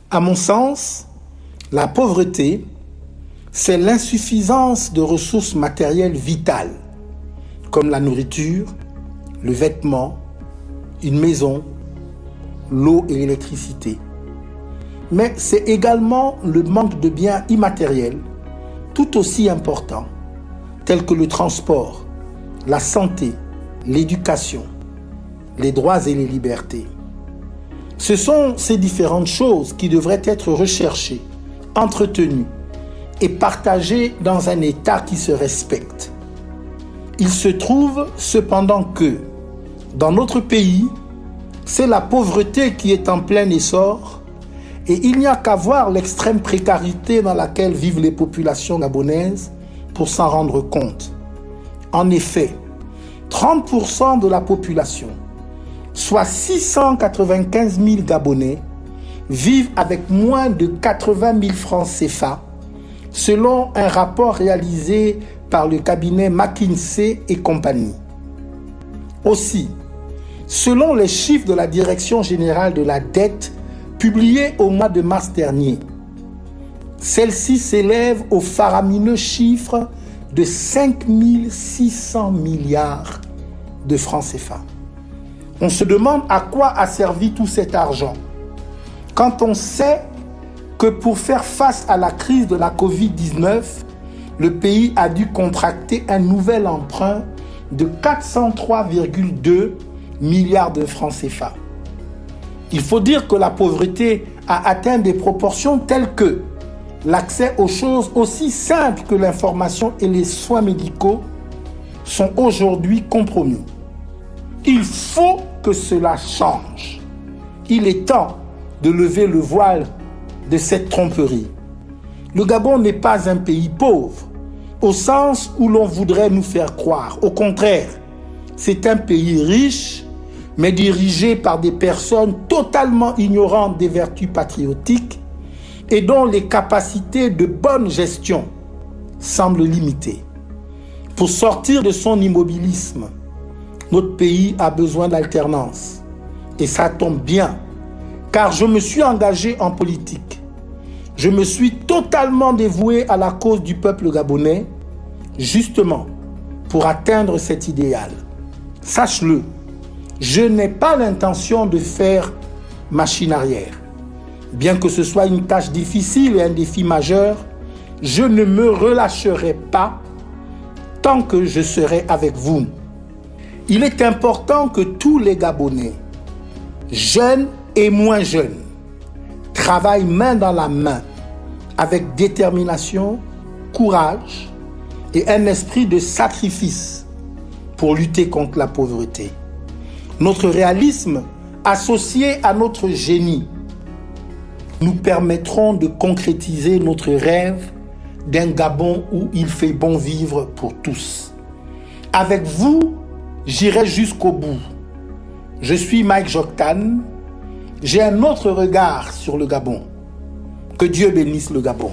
À mon sens, la pauvreté, c'est l'insuffisance de ressources matérielles vitales, comme la nourriture, le vêtement, une maison, l'eau et l'électricité. Mais c'est également le manque de biens immatériels, tout aussi importants, tels que le transport, la santé, l'éducation, les droits et les libertés. Ce sont ces différentes choses qui devraient être recherchées, entretenues et partagées dans un État qui se respecte. Il se trouve cependant que, dans notre pays, c'est la pauvreté qui est en plein essor et il n'y a qu'à voir l'extrême précarité dans laquelle vivent les populations gabonaises pour s'en rendre compte. En effet, 30% de la population, soit 695 000 Gabonais, vivent avec moins de 80 000 francs CFA, selon un rapport réalisé par le cabinet McKinsey et compagnie. Aussi, selon les chiffres de la Direction générale de la dette publiés au mois de mars dernier, celle-ci s'élève au faramineux chiffre de 5 600 milliards de francs CFA. On se demande à quoi a servi tout cet argent, quand on sait que pour faire face à la crise de la Covid-19, le pays a dû contracter un nouvel emprunt de 403,2 milliards de francs CFA. Il faut dire que la pauvreté a atteint des proportions telles que l'accès aux choses aussi simples que l'information et les soins médicaux sont aujourd'hui compromis. Il faut que cela change. Il est temps de lever le voile de cette tromperie. Le Gabon n'est pas un pays pauvre, au sens où l'on voudrait nous faire croire. Au contraire, c'est un pays riche, mais dirigé par des personnes totalement ignorantes des vertus patriotiques et dont les capacités de bonne gestion semblent limitées. Pour sortir de son immobilisme, notre pays a besoin d'alternance. Et ça tombe bien, car je me suis engagé en politique. Je me suis totalement dévoué à la cause du peuple gabonais, justement pour atteindre cet idéal. Sache-le, je n'ai pas l'intention de faire machine arrière. Bien que ce soit une tâche difficile et un défi majeur, je ne me relâcherai pas tant que je serai avec vous. Il est important que tous les Gabonais, jeunes et moins jeunes, travaillent main dans la main avec détermination, courage et un esprit de sacrifice pour lutter contre la pauvreté. Notre réalisme, associé à notre génie, nous permettront de concrétiser notre rêve d'un Gabon où il fait bon vivre pour tous. Avec vous, j'irai jusqu'au bout. Je suis Mike Joktan. J'ai un autre regard sur le Gabon. Que Dieu bénisse le Gabon.